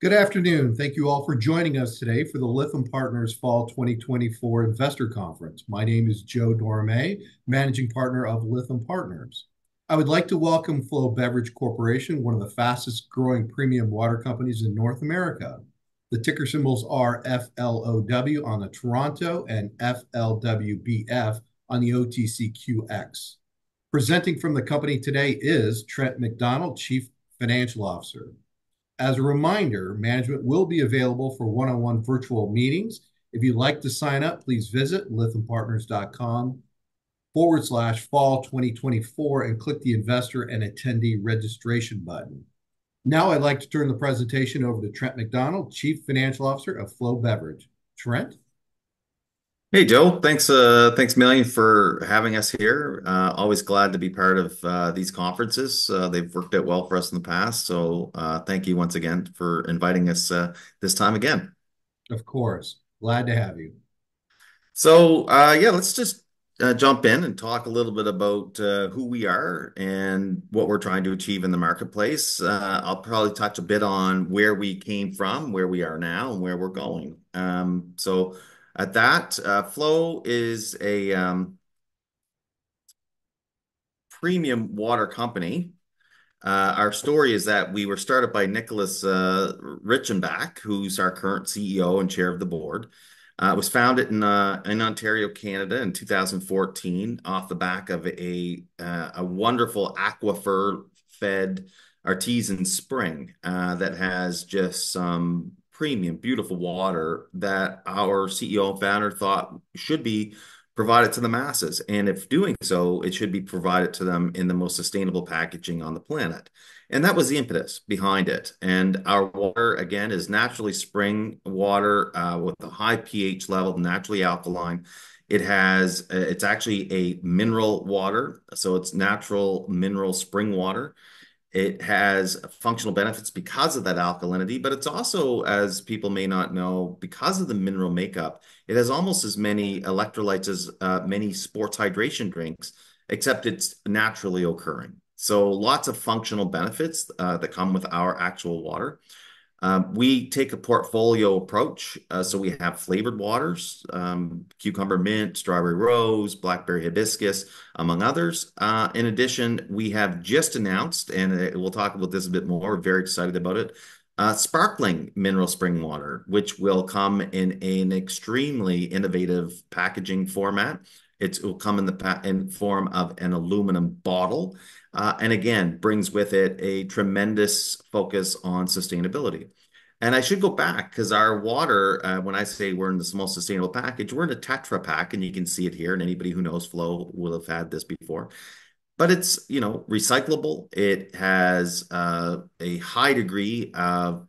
Good afternoon. Thank you all for joining us today for the Lytham Partners Fall 2024 Investor Conference. My name is Joe Dorame, Managing Partner of Lytham Partners. I would like to welcome Flow Beverage Corporation, one of the fastest growing premium water companies in North America. The ticker symbols are FLOW on the Toronto and FLWBF on the OTCQX. Presenting from the company today is Trent McDonald, Chief Financial Officer. As a reminder, management will be available for one-on-one virtual meetings. If you'd like to sign up, please visit lythampartners.com/fall 2024 and click the investor and attendee registration button. Now I'd like to turn the presentation over to Trent McDonald, Chief Financial Officer of Flow Beverage. Trent? Hey Joe, thanks a million for having us here. Always glad to be part of these conferences. They've worked out well for us in the past, so thank you once again for inviting us this time again. Of course. Glad to have you. Yeah, let's just jump in and talk a little bit about who we are and what we're trying to achieve in the marketplace. I'll probably touch a bit on where we came from, where we are now, and where we're going. At that, Flow is a premium water company. Our story is that we were started by Nicholas Richenbach, who's our current CEO and chair of the board. It was founded in Ontario, Canada in 2014 off the back of a wonderful aquifer-fed artesian spring that has just some premium, beautiful water that our CEO and founder thought should be provided to the masses. And if doing so, it should be provided to them in the most sustainable packaging on the planet. And that was the impetus behind it. And our water, again, is naturally spring water with a high pH level, naturally alkaline. It's actually a mineral water, so it's natural mineral spring water. It has functional benefits because of that alkalinity, but it's also, as people may not know, because of the mineral makeup, it has almost as many electrolytes as many sports hydration drinks, except it's naturally occurring. So lots of functional benefits that come with our actual water. We take a portfolio approach. So we have flavored waters, cucumber mint, strawberry rose, blackberry hibiscus, among others. In addition, we have just announced, and we'll talk about this a bit more, we're very excited about it, sparkling mineral spring water, which will come in an extremely innovative packaging format. It will come in in form of an aluminum bottle, and again, brings with it a tremendous focus on sustainability. And I should go back because our water, when I say we're in the most sustainable package, we're in a Tetra Pak, and you can see it here. And anybody who knows Flow will have had this before. But it's, recyclable. It has a high degree of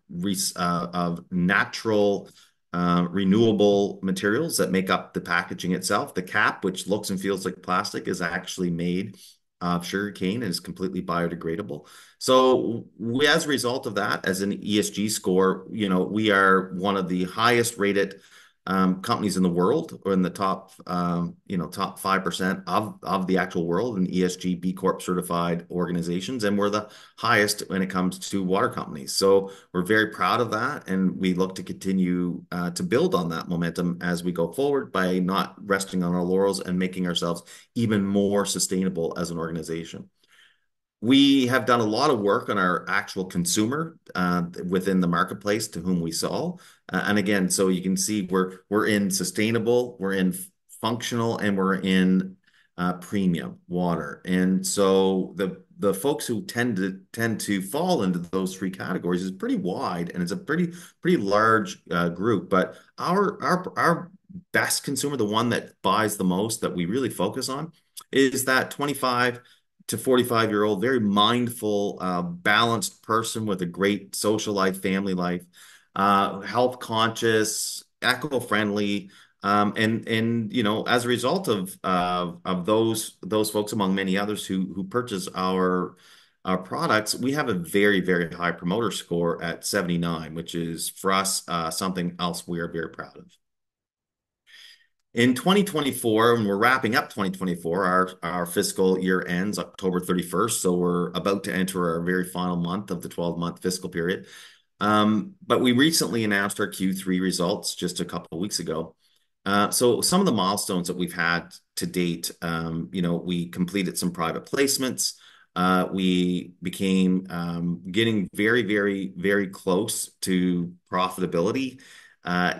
natural, renewable materials that make up the packaging itself. The cap, which looks and feels like plastic, is actually made of sugarcane and is completely biodegradable. So as a result of that, as an ESG score, we are one of the highest rated companies in the world, or in the top 5% of the actual world in ESG B Corp certified organizations, and we're the highest when it comes to water companies. So we're very proud of that, and we look to continue to build on that momentum as we go forward by not resting on our laurels and making ourselves even more sustainable as an organization. We have done a lot of work on our actual consumer within the marketplace to whom we sell. And again, so you can see we're in sustainable, we're in functional, and we're in premium water. And so the folks who tend to fall into those three categories is pretty wide, and it's a pretty large group. But our best consumer, the one that buys the most, that we really focus on, is that 25 to 45-year-old, very mindful, balanced person with a great social life, family life, health conscious, eco-friendly, and as a result of those folks, among many others who purchase our products, we have a very, very high promoter score at 79, which is for us something else we are very proud of. In 2024, and we're wrapping up 2024, our fiscal year ends October 31st, so we're about to enter our very final month of the 12-month fiscal period. But we recently announced our Q3 results just a couple of weeks ago. So some of the milestones that we've had to date, we completed some private placements. We became getting very, very, very close to profitability.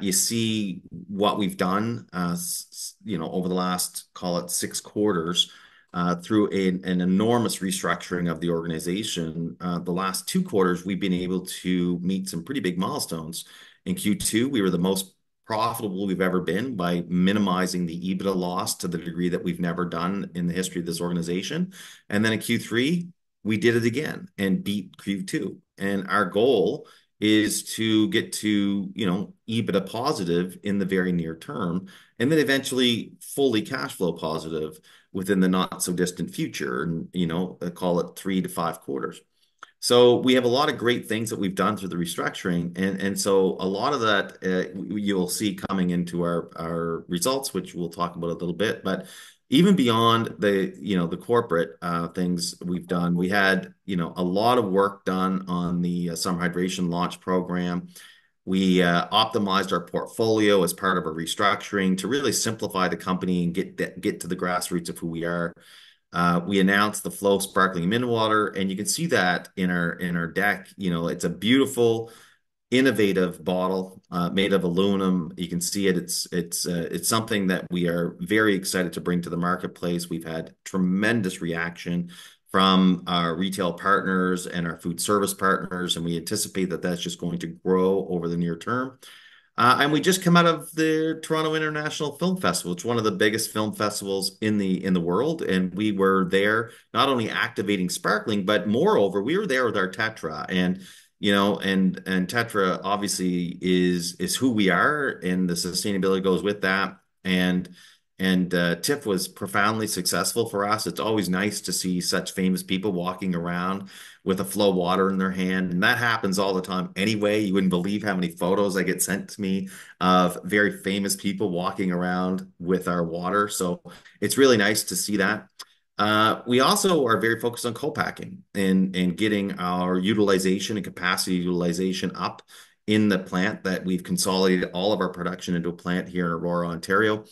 You see what we've done, over the last, call it 6 quarters, through an enormous restructuring of the organization. The last 2 quarters, we've been able to meet some pretty big milestones. In Q2, we were the most profitable we've ever been by minimizing the EBITDA loss to the degree that we've never done in the history of this organization. And then in Q3, we did it again and beat Q2. And our goal is to get to, EBITDA positive in the very near term, and then eventually fully cash flow positive within the not so distant future, and call it 3 to 5 quarters. So we have a lot of great things that we've done through the restructuring, and so a lot of that you'll see coming into our results, which we'll talk about a little bit. But even beyond the corporate things we've done, we had a lot of work done on the summer hydration launch program. We optimized our portfolio as part of a restructuring to really simplify the company and get to the grassroots of who we are. We announced the Flow sparkling mineral water, and you can see that in our deck. It's a beautiful, innovative bottle made of aluminum. You can see it. It's something that we are very excited to bring to the marketplace. We've had tremendous reaction from our retail partners and our food service partners, and we anticipate that that's just going to grow over the near term. And we just come out of the Toronto International Film Festival. It's one of the biggest film festivals in the world, and we were there not only activating sparkling, but moreover, we were there with our Tetra, and Tetra obviously is who we are, and the sustainability goes with that. And TIFF was profoundly successful for us. It's always nice to see such famous people walking around with a Flow water in their hand. And that happens all the time anyway. You wouldn't believe how many photos I get sent to me of very famous people walking around with our water. So it's really nice to see that. We also are very focused on co-packing and getting our utilization and capacity utilization up in the plant that we've consolidated all of our production into a plant here in Aurora, Ontario.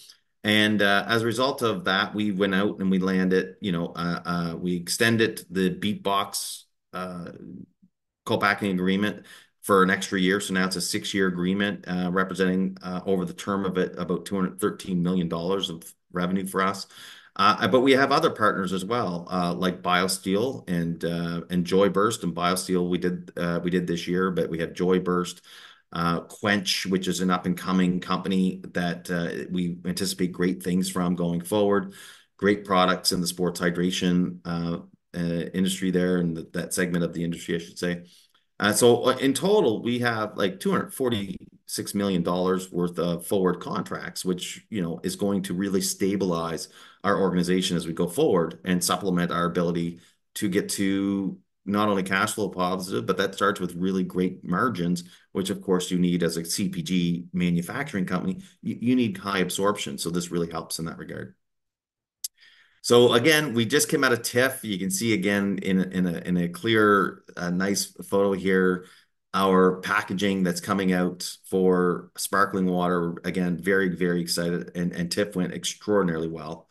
And as a result of that, we went out and we landed, we extended the Beatbox co-packing agreement for an extra year. So now it's a 6-year agreement representing over the term of it about $213 million of revenue for us. But we have other partners as well, like BioSteel and Joyburst. And BioSteel we did this year, but we have Joyburst, Quench, which is an up-and-coming company that we anticipate great things from going forward. Great products in the sports hydration industry there, and that segment of the industry, I should say. So in total, we have like $246 million worth of forward contracts, which, is going to really stabilize our organization as we go forward and supplement our ability to get to not only cash flow positive, but that starts with really great margins, which of course you need as a CPG manufacturing company. You need high absorption. So this really helps in that regard. So again, we just came out of TIFF. You can see again in a clear, nice photo here, our packaging that's coming out for sparkling water. Again, very, very excited, and TIFF went extraordinarily well.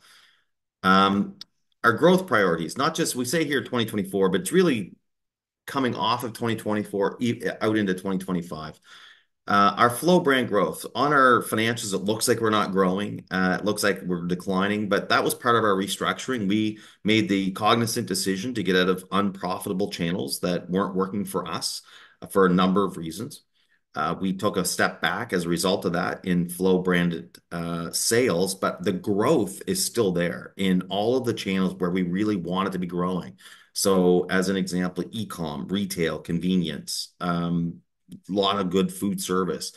Our growth priorities, not just we say here 2024, but it's really coming off of 2024 out into 2025. Our Flow brand growth on our financials, it looks like we're not growing. It looks like we're declining, but that was part of our restructuring. We made the cognizant decision to get out of unprofitable channels that weren't working for us for a number of reasons. We took a step back as a result of that in Flow branded sales, but the growth is still there in all of the channels where we really wanted to be growing. So as an example, e-com, retail, convenience, lot of good food service,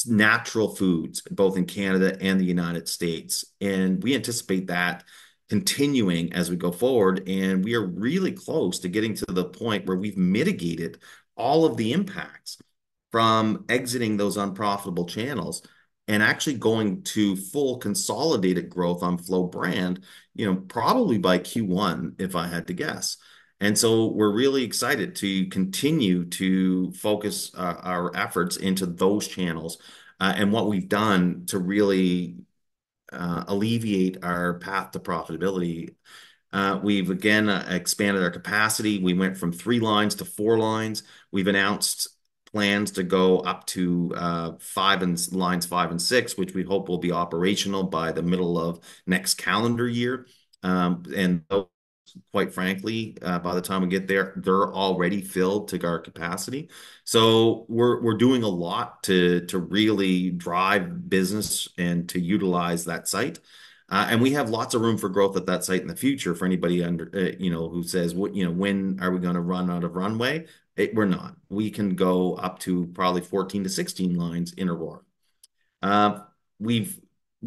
natural foods, both in Canada and the United States. And we anticipate that continuing as we go forward. And we are really close to getting to the point where we've mitigated all of the impacts from exiting those unprofitable channels and actually going to full consolidated growth on Flow brand, probably by Q1, if I had to guess. And so we're really excited to continue to focus our efforts into those channels and what we've done to really alleviate our path to profitability. We've again expanded our capacity. We went from 3 lines to 4 lines. We've announced plans to go up to lines 5 and 6, which we hope will be operational by the middle of next calendar year. And quite frankly, by the time we get there, they're already filled to our capacity. So we're doing a lot to really drive business and to utilize that site. And we have lots of room for growth at that site in the future for anybody who says, what, when are we going to run out of runway? We're not. We can go up to probably 14 to 16 lines in Aurora. Uh, we've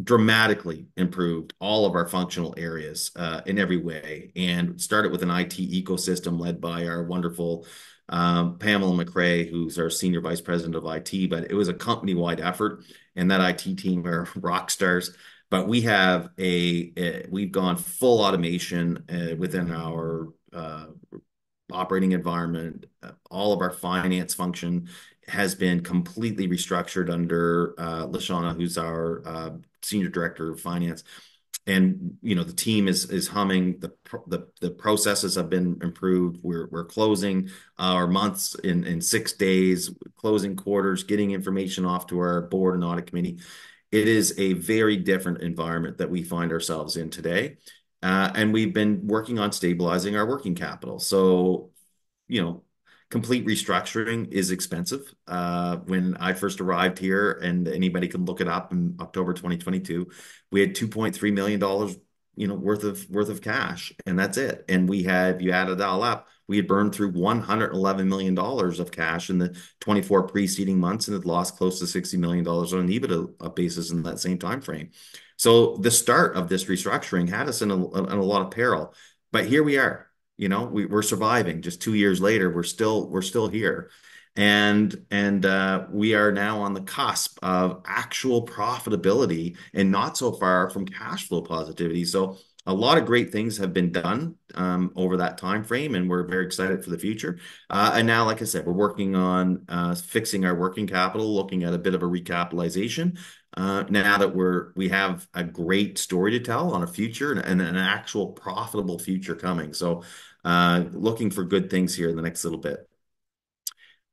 dramatically improved all of our functional areas in every way, and started with an IT ecosystem led by our wonderful Pamela McRae, who's our Senior Vice President of IT. But it was a company-wide effort, and that IT team are rock stars. But we've gone full automation within our operating environment. All of our finance function has been completely restructured under Lashana, who's our Senior Director of Finance. And the team is humming. The processes have been improved. We're closing our months in 6 days, closing quarters, getting information off to our board and audit committee. It is a very different environment that we find ourselves in today. And we've been working on stabilizing our working capital. So, you know, complete restructuring is expensive. When I first arrived here, and anybody can look it up in October 2022, we had $2.3 million, worth of cash, and that's it. And if you add it all up, we had burned through $111 million of cash in the 24 preceding months, and had lost close to $60 million on an EBITDA basis in that same time frame. So the start of this restructuring had us in a lot of peril, but here we are. We're surviving. Just 2 years later, we're still here, and we are now on the cusp of actual profitability and not so far from cash flow positivity. So a lot of great things have been done over that time frame, and we're very excited for the future. And now, like I said, we're working on fixing our working capital, looking at a bit of a recapitalization. Now that we have a great story to tell on a future and an actual profitable future coming. So looking for good things here in the next little bit.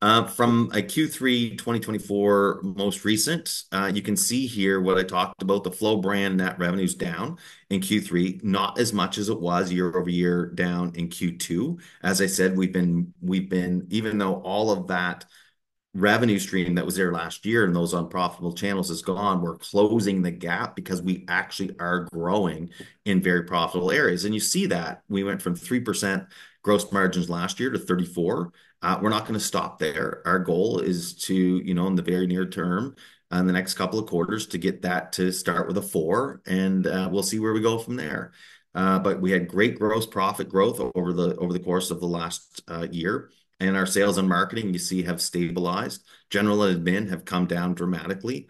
From a Q3 2024 most recent, you can see here what I talked about. The Flow brand net revenues down in Q3, not as much as it was year over year down in Q2. As I said, we've been even though all of that revenue stream that was there last year and those unprofitable channels is gone, we're closing the gap because we actually are growing in very profitable areas. And you see that we went from 3% gross margins last year to 34. We're not going to stop there. Our goal is to, in the very near term, in the next couple of quarters, to get that to start with a 4, and we'll see where we go from there. But we had great gross profit growth over the course of the last year. And our sales and marketing, you see, have stabilized. General and admin have come down dramatically.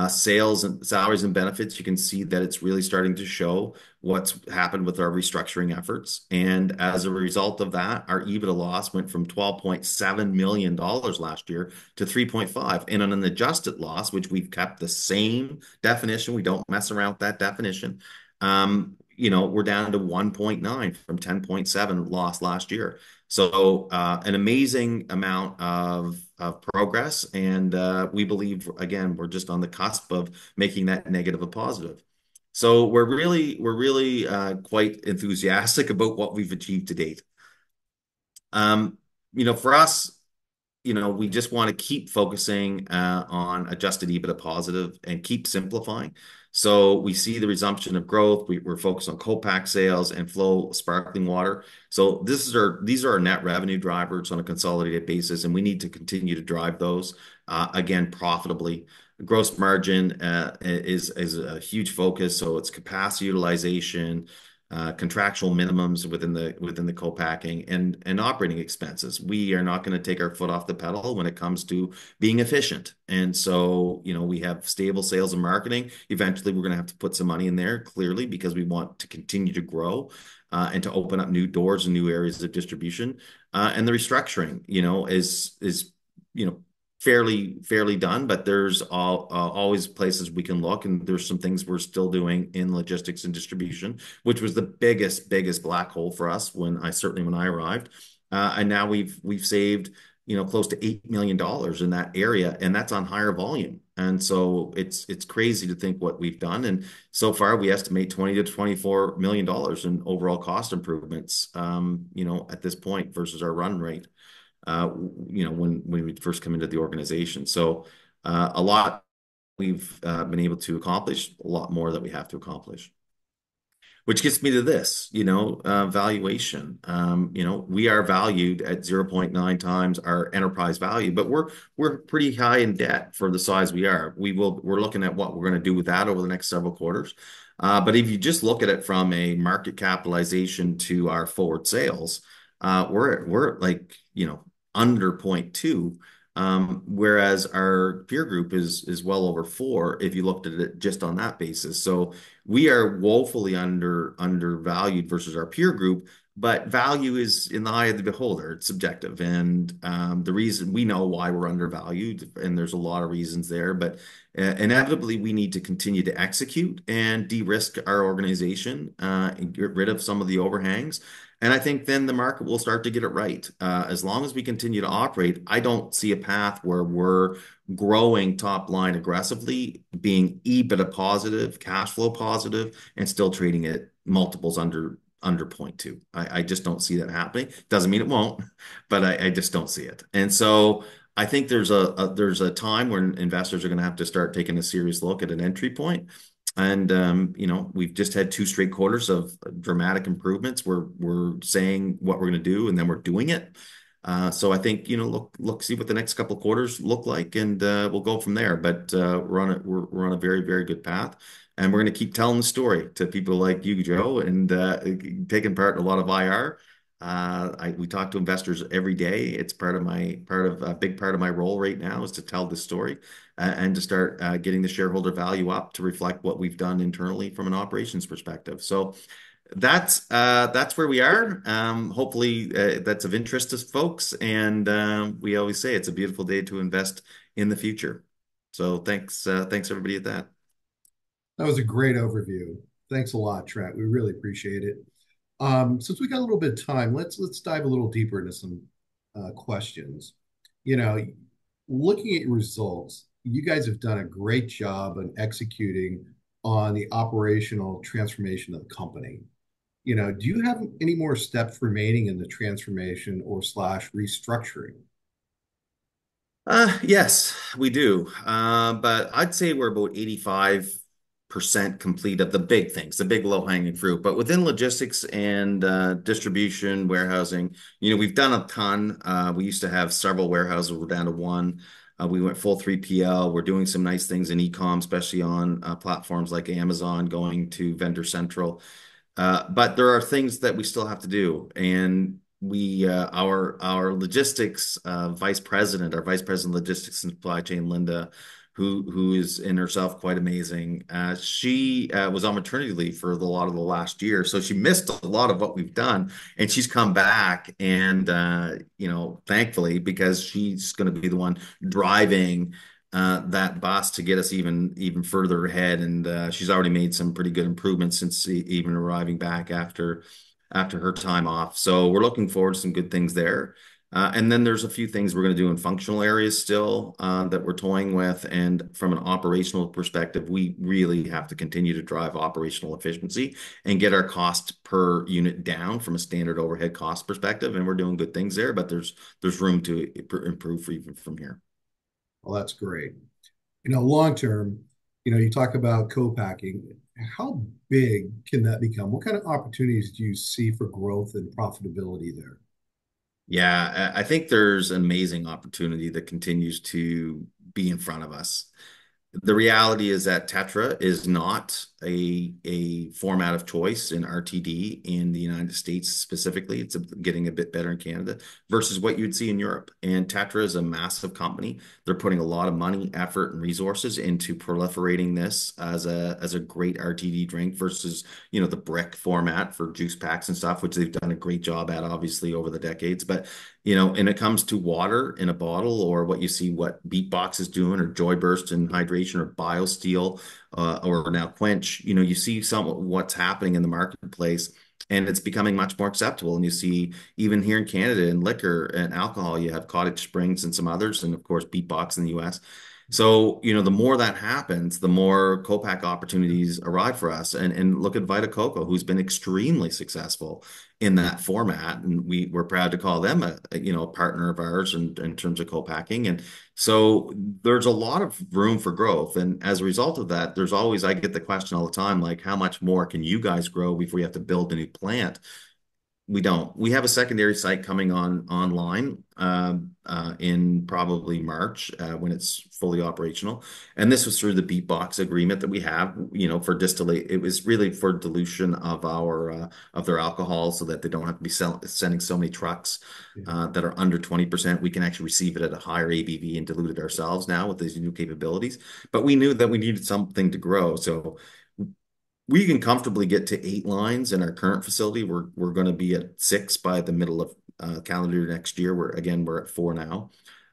Sales and salaries and benefits, you can see that it's really starting to show what's happened with our restructuring efforts. And as a result of that, our EBITDA loss went from $12.7 million last year to 3.5. And on an adjusted loss, which we've kept the same definition, we don't mess around with that definition. We're down to 1.9 from 10.7 loss last year. So an amazing amount of progress, and we believe, again, we're just on the cusp of making that negative a positive. So we're really quite enthusiastic about what we've achieved to date. For us, we just want to keep focusing on adjusted EBITDA positive and keep simplifying. So we see the resumption of growth. We're focused on co-pack sales and Flow sparkling water. So these are our net revenue drivers on a consolidated basis, and we need to continue to drive those again profitably. Gross margin is a huge focus. So it's capacity utilization, contractual minimums within the co-packing and operating expenses. We are not going to take our foot off the pedal when it comes to being efficient. And so, we have stable sales and marketing. Eventually, we're going to have to put some money in there, clearly, because we want to continue to grow and to open up new doors and new areas of distribution. And the restructuring, is you know fairly done, but there's always places we can look, and there's some things we're still doing in logistics and distribution, which was the biggest black hole for us certainly when I arrived. And now we've saved, close to $8 million in that area, and that's on higher volume. And so it's crazy to think what we've done. And so far, we estimate 20 to $24 million in overall cost improvements, at this point versus our run rate, when we first come into the organization. So a lot we've been able to accomplish, a lot more that we have to accomplish. Which gets me to this, valuation. We are valued at 0.9 times our enterprise value, but we're pretty high in debt for the size we are. We're looking at what we're going to do with that over the next several quarters. But if you just look at it from a market capitalization to our forward sales, we're like, under zero point 0.2. Whereas our peer group is well over 4 if you looked at it just on that basis. So we are woefully undervalued versus our peer group, but value is in the eye of the beholder. It's subjective. And the reason we know why we're undervalued, and there's a lot of reasons there, but inevitably we need to continue to execute and de-risk our organization, and get rid of some of the overhangs. And I think then the market will start to get it right. As long as we continue to operate, I don't see a path where we're growing top line aggressively, being EBITDA positive, cash flow positive, and still trading at multiples under zero point 0.2. I just don't see that happening. Doesn't mean it won't, but I just don't see it. And so I think there's a time when investors are going to have to start taking a serious look at an entry point. And we've just had 2 straight quarters of dramatic improvements. We're saying what we're going to do, and then we're doing it. So I think, look, see what the next couple of quarters look like, and we'll go from there. But we're on a very, very good path, and we're going to keep telling the story to people like you, Joe, and taking part in a lot of IR. We talk to investors every day. It's a big part of my role right now is to tell the story, and to start getting the shareholder value up to reflect what we've done internally from an operations perspective. So that's where we are. Hopefully, that's of interest to folks. And we always say it's a beautiful day to invest in the future. So thanks everybody at that. That was a great overview. Thanks a lot, Trent. We really appreciate it. Since we got a little bit of time, let's dive a little deeper into some questions. You know, looking at your results, you guys have done a great job on executing on the operational transformation of the company. Do you have any more steps remaining in the transformation or slash restructuring? Yes, we do. But I'd say we're about 85% complete of the big things, the big low-hanging fruit. But within logistics and distribution, warehousing, we've done a ton. We used to have several warehouses. We're down to one. We went full 3PL. We're doing some nice things in e-com, especially on platforms like Amazon, going to Vendor Central. But there are things that we still have to do. And our logistics vice president, our vice president of logistics and supply chain, Linda, who is in herself quite amazing. She was on maternity leave for a lot of the last year, so she missed a lot of what we've done, and she's come back, and thankfully, because she's going to be the one driving that bus to get us even further ahead. And she's already made some pretty good improvements since even arriving back after her time off. So we're looking forward to some good things there. And then there's a few things we're going to do in functional areas still that we're toying with. And from an operational perspective, we really have to continue to drive operational efficiency and get our cost per unit down from a standard overhead cost perspective. And we're doing good things there, but there's room to improve even from here. Well, that's great. Long term, you talk about co-packing. How big can that become? What kind of opportunities do you see for growth and profitability there? Yeah, I think there's an amazing opportunity that continues to be in front of us. The reality is that Tetra is not a format of choice in RTD in the United States specifically. It's getting a bit better in Canada versus what you'd see in Europe. And Tetra is a massive company. They're putting a lot of money, effort, and resources into proliferating this as a great RTD drink versus, the brick format for juice packs and stuff, which they've done a great job at, obviously, over the decades. But and it comes to water in a bottle or what you see what Beatbox is doing or Joyburst in hydration or BioSteel or now Quench, you see what's happening in the marketplace and it's becoming much more acceptable. And you see even here in Canada in liquor and alcohol, you have Cottage Springs and some others, and of course Beatbox in the US. So, the more that happens, the more co-pack opportunities arrive for us. And look at Vita Coco, who's been extremely successful in that format. And we're proud to call them a partner of ours in terms of co-packing. And so there's a lot of room for growth. And as a result of that, I get the question all the time, like, how much more can you guys grow before you have to build a new plant? We don't. We have a secondary site coming online in probably March when it's fully operational. And this was through the Beatbox agreement that we have, for distillate. It was really for dilution of of their alcohol so that they don't have to be sending so many trucks Yeah. that are under 20%. We can actually receive it at a higher ABV and dilute it ourselves now with these new capabilities. But we knew that we needed something to grow. So we can comfortably get to 8 lines in our current facility. We're going to be at 6 by the middle of calendar next year. We're at 4 now,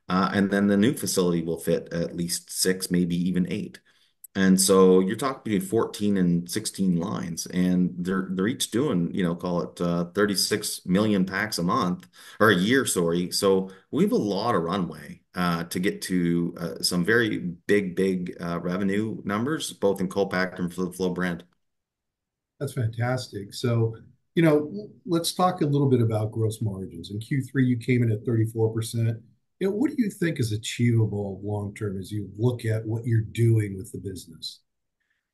and then the new facility will fit at least 6, maybe even 8. And so you're talking between 14 and 16 lines, and they're each doing, call it 36 million packs a month or a year, sorry. So we have a lot of runway to get to some very big revenue numbers, both in co-pack and for the Flow brand. That's fantastic. So, let's talk a little bit about gross margins. In Q3, you came in at 34%. What do you think is achievable long term as you look at what you're doing with the business?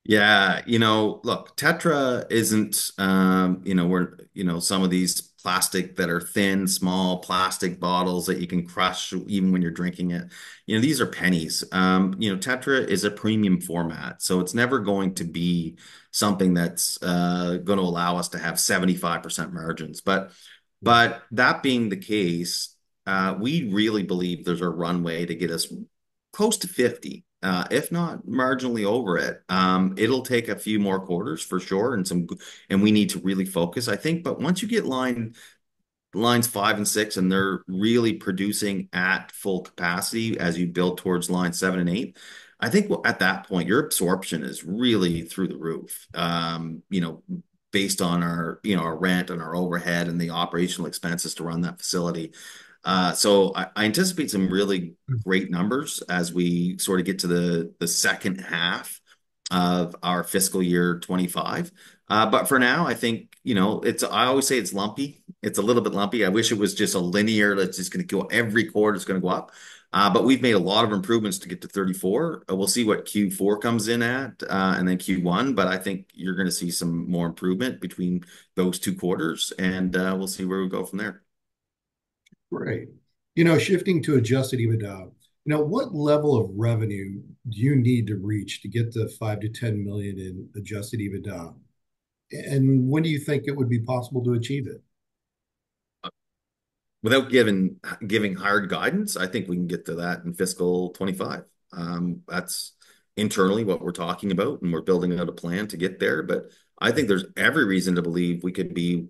Yeah, look, Tetra isn't, some of these plastic that are thin, small plastic bottles that you can crush even when you're drinking it. These are pennies. Tetra is a premium format, so it's never going to be something that's going to allow us to have 75% margins. Yeah. But that being the case, we really believe there's a runway to get us close to 50, if not marginally over it. It'll take a few more quarters for sure, and we need to really focus, I think. But once you get lines 5 and 6, and they're really producing at full capacity as you build towards line 7 and 8, I think at that point your absorption is really through the roof. Based on our rent and our overhead and the operational expenses to run that facility. So I anticipate some really great numbers as we sort of get to the second half of our fiscal year 25. But for now, I think, I always say it's lumpy. It's a little bit lumpy. I wish it was just a linear, that's just going to go every quarter, it's going to go up. But we've made a lot of improvements to get to 34. We'll see what Q4 comes in at and then Q1. But I think you're going to see some more improvement between those 2 quarters, and we'll see where we go from there. Great. Shifting to adjusted EBITDA, what level of revenue do you need to reach to get to 5 to 10 million in adjusted EBITDA? And when do you think it would be possible to achieve it? Without giving hard guidance, I think we can get to that in fiscal 25. That's internally what we're talking about, and we're building out a plan to get there. But I think there's every reason to believe we could be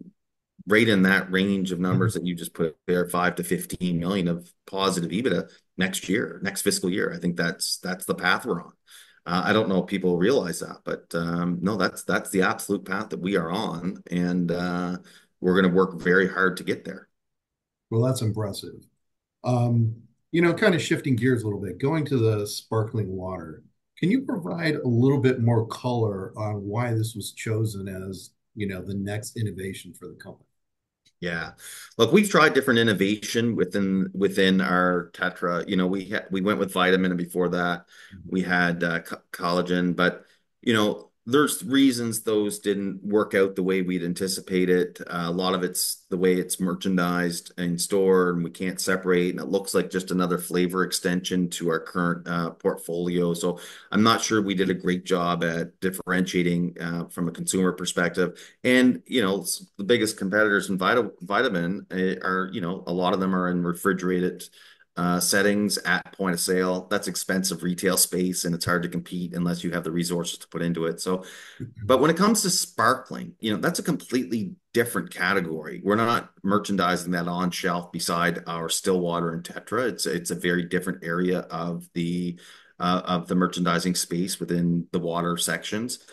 right in that range of numbers that you just put there, 5 to 15 million of positive EBITDA next year, next fiscal year. I think that's the path we're on. I don't know if people realize that, but no, that's the absolute path that we are on, and we're going to work very hard to get there. Well, that's impressive. Kind of shifting gears a little bit, going to the sparkling water. Can you provide a little bit more color on why this was chosen as, the next innovation for the company? Yeah. Look, we've tried different innovation within our Tetra. We went with vitamin, and before that we had collagen. But there's reasons those didn't work out the way we'd anticipated. A lot of it's the way it's merchandised and stored, and we can't separate. And it looks like just another flavor extension to our current portfolio. So I'm not sure we did a great job at differentiating from a consumer perspective. And the biggest competitors in vitamin are, a lot of them are in refrigerated settings at point of sale. That's expensive retail space, and it's hard to compete unless you have the resources to put into it. So, but when it comes to sparkling, that's a completely different category. We're not merchandising that on shelf beside our still water and Tetra. It's a very different area of the merchandising space within the water sections.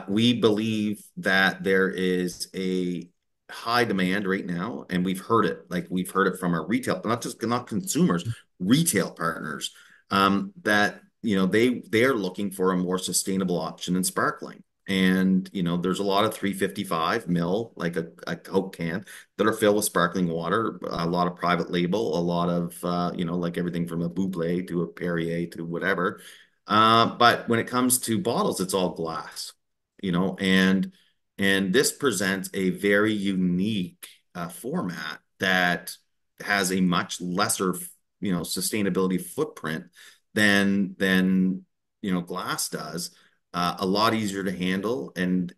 We believe that there is a high demand right now, and we've heard it. Like we've heard it from our retail, not consumers, retail partners, that they are looking for a more sustainable option in sparkling. And there's a lot of 355 mil, like a Coke can, that are filled with sparkling water. A lot of private label, a lot of like everything from a Buble to a Perrier to whatever. But when it comes to bottles, it's all glass. And this presents a very unique format that has a much lesser, sustainability footprint than glass does. A lot easier to handle, and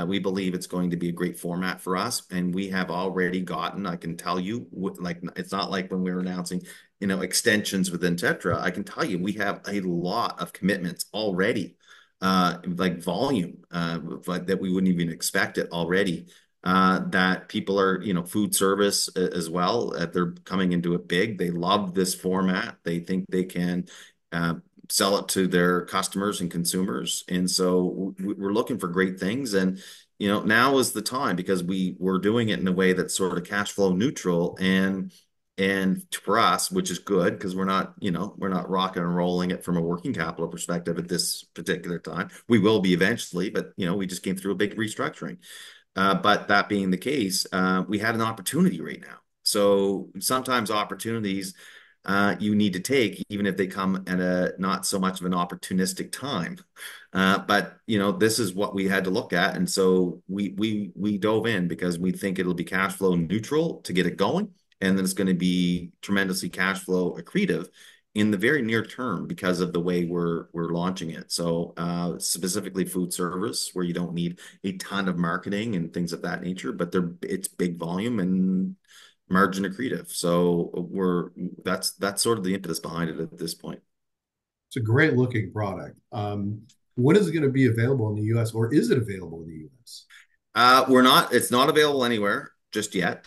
we believe it's going to be a great format for us. And we have already gotten, I can tell you, like it's not like when we were announcing, extensions within Tetra. I can tell you, we have a lot of commitments already, like volume, but that we wouldn't even expect it already. That people are, food service as well, that they're coming into it big. They love this format. They think they can sell it to their customers and consumers. And so we're looking for great things. And, now is the time because we're doing it in a way that's sort of cash flow neutral and for us, which is good because we're not rocking and rolling it from a working capital perspective at this particular time. We will be eventually, but we just came through a big restructuring. But that being the case, we had an opportunity right now. So sometimes opportunities you need to take, even if they come at a not so much of an opportunistic time. But this is what we had to look at, and so we dove in because we think it'll be cash flow neutral to get it going, and then it's going to be tremendously cash flow accretive in the very near term because of the way we're launching it. So specifically food service, where you don't need a ton of marketing and things of that nature, but it's big volume and margin accretive. So that's sort of the impetus behind it at this point. It's a great looking product. When is it going to be available in the US, or is it available in the US? It's not available anywhere just yet.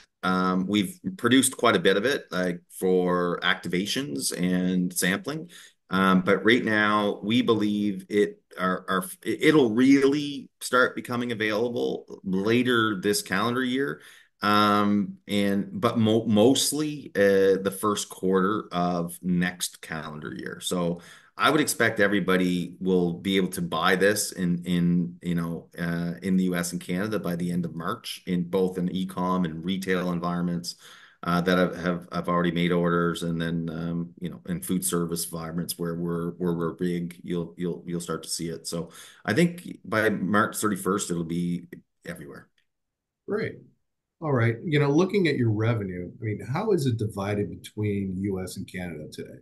We've produced quite a bit of it, like for activations and sampling. But right now, we believe it'll really start becoming available later this calendar year. But mostly the first quarter of next calendar year. So I would expect everybody will be able to buy this in the US and Canada by the end of March in both in e-com and retail environments that have already made orders, and then in food service environments where we're big, you'll start to see it. So I think by March 31st it'll be everywhere. Great. All right. Looking at your revenue, I mean, how is it divided between US and Canada today?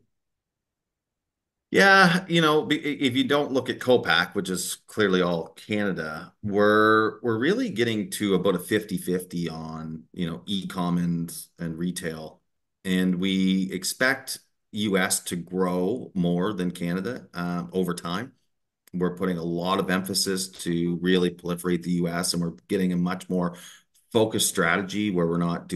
Yeah, if you don't look at Copac, which is clearly all Canada, we're really getting to about a 50-50 on, e-com and retail. And we expect US to grow more than Canada over time. We're putting a lot of emphasis to really proliferate the US, and we're getting a much more focused strategy where we're not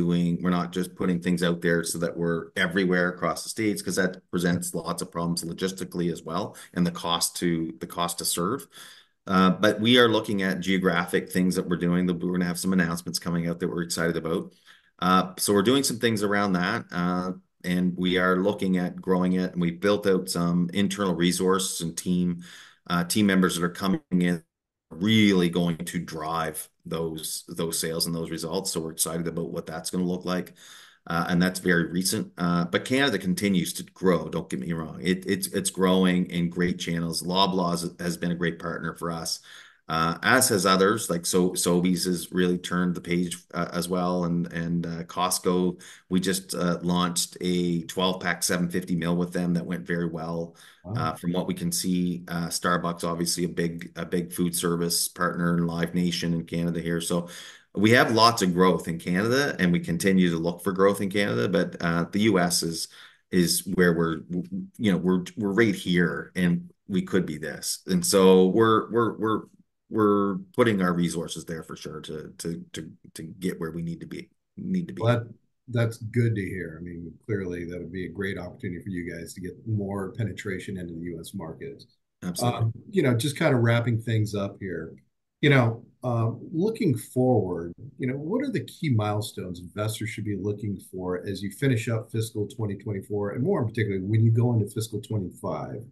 just putting things out there so that we're everywhere across the states, because that presents lots of problems logistically as well, and the cost to serve. But we are looking at geographic things that we're doing. That we're going to have some announcements coming out that we're excited about. So we're doing some things around that. And we are looking at growing it, and we built out some internal resources and team members that are coming in, really going to drive those sales and those results. So we're excited about what that's going to look like. And that's very recent. But Canada continues to grow. Don't get me wrong. It's growing in great channels. Loblaws has been a great partner for us. as has others. Like Sobeys has really turned the page as well, and Costco. We just launched a 12-pack 750 mil with them that went very well. Wow. From what we can see, Starbucks obviously a big food service partner in Live Nation in Canada here. So we have lots of growth in Canada, and we continue to look for growth in Canada. But the U.S. is where we're right here, and we could be this. And so we're putting our resources there for sure to get where we need to be. Well, that's good to hear. I mean, clearly that would be a great opportunity for you guys to get more penetration into the U.S. market. Absolutely. Just kind of wrapping things up here, looking forward, what are the key milestones investors should be looking for as you finish up fiscal 2024, and more in particular, when you go into fiscal 25?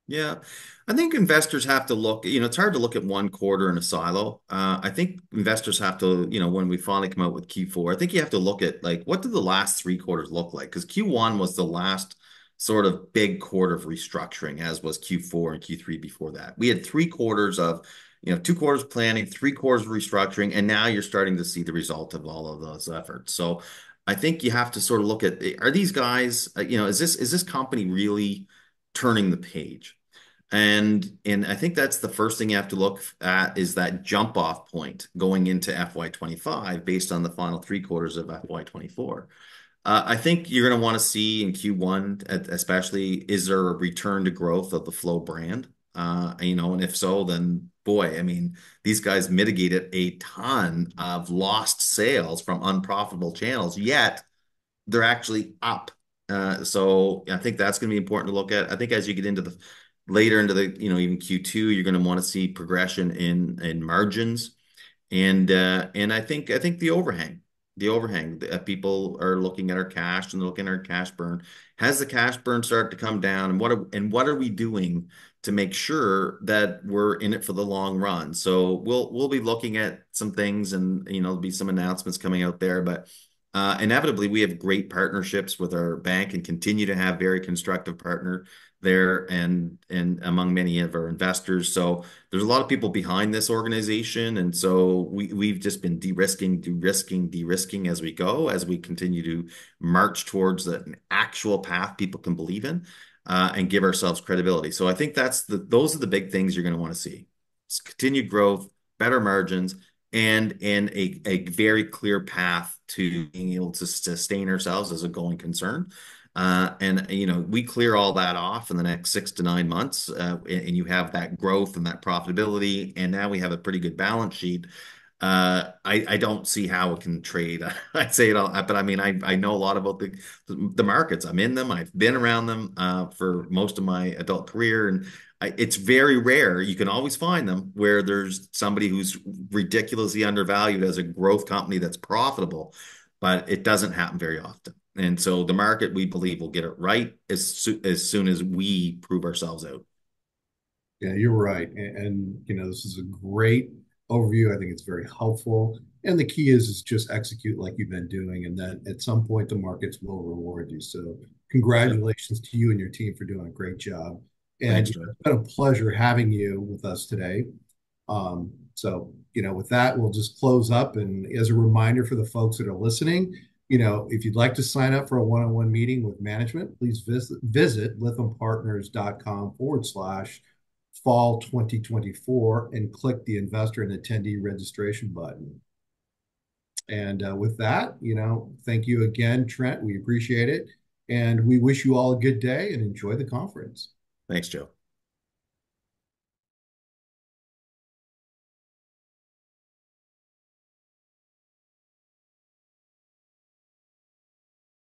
Yeah, I think investors have to look, it's hard to look at one quarter in a silo. I think investors have to, when we finally come out with Q4, I think you have to look at like, what did the last three quarters look like? Because Q1 was the last sort of big quarter of restructuring, as was Q4 and Q3 before that. We had 3 quarters of, 2 quarters planning, 3 quarters of restructuring, and now you're starting to see the result of all of those efforts. So I think you have to sort of look at, are these guys, is this company really turning the page? And I think that's the first thing you have to look at, is that jump off point going into FY25 based on the final 3 quarters of FY24. I think you're going to want to see in Q1, especially, is there a return to growth of the Flow brand? And if so, then boy, I mean, these guys mitigated a ton of lost sales from unprofitable channels, yet they're actually up. So I think that's going to be important to look at. I think as you get into the later into the, even Q2, you're going to want to see progression in margins. And I think the overhang that people are looking at our cash and looking at our cash burn. Has the cash burn started to come down? And what are we doing to make sure that we're in it for the long run? So we'll be looking at some things, and there'll be some announcements coming out there. But inevitably, we have great partnerships with our bank and continue to have very constructive partner there, and among many of our investors. So there's a lot of people behind this organization, and so we've just been de-risking as we go, as we continue to march towards an actual path people can believe in, and give ourselves credibility. So I think those are the big things you're going to want to see. It's continued growth, better margins, and a very clear path to being able to sustain ourselves as a going concern. And we clear all that off in the next 6 to 9 months, and you have that growth and that profitability, and now we have a pretty good balance sheet. I don't see how it can trade. I'd say it all, but I mean, I know a lot about the markets. I'm in them. I've been around them for most of my adult career, and it's very rare. You can always find them where there's somebody who's ridiculously undervalued as a growth company that's profitable, but it doesn't happen very often. And so the market, we believe, will get it right as soon as we prove ourselves out. Yeah, you're right. And this is a great overview. I think it's very helpful. And the key is just execute like you've been doing, and then at some point the markets will reward you. So Yep. congratulations to you and your team for doing a great job. And Thanks, it's Joe. been a pleasure having you with us today. So with that, we'll just close up. And as a reminder for the folks that are listening, if you'd like to sign up for a one-on-one meeting with management, please visit lythampartners.com/fall 2024 and click the investor and attendee registration button. And with that, thank you again, Trent. We appreciate it. And we wish you all a good day and enjoy the conference. Thanks, Joe.